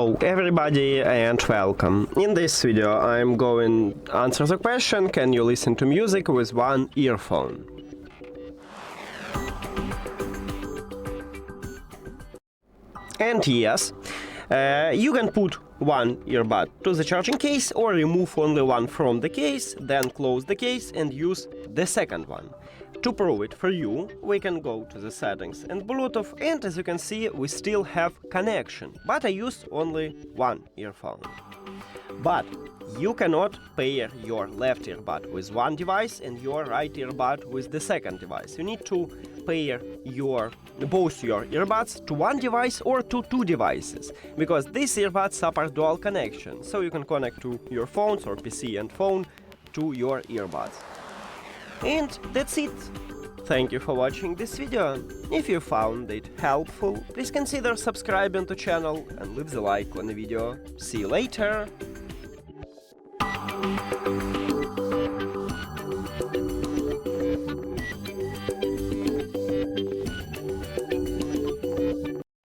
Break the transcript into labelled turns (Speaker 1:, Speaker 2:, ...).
Speaker 1: Hello everybody and welcome. In this video I'm going to answer the question, can you listen to music with one earphone? And yes, you can put one earbud to the charging case or remove only one from the case, then close the case and use the second one. To prove it for you, we can go to the settings and Bluetooth, and as you can see we still have connection, but I use only one earphone. But you cannot pair your left earbud with one device and your right earbud with the second device. You need to pair both your earbuds to one device or to two devices, because these earbuds support dual connection, so you can connect to your phones or PC and phone to your earbuds. And that's it. Thank you for watching this video. If you found it helpful, please consider subscribing to the channel and leave the like on the video. See you later!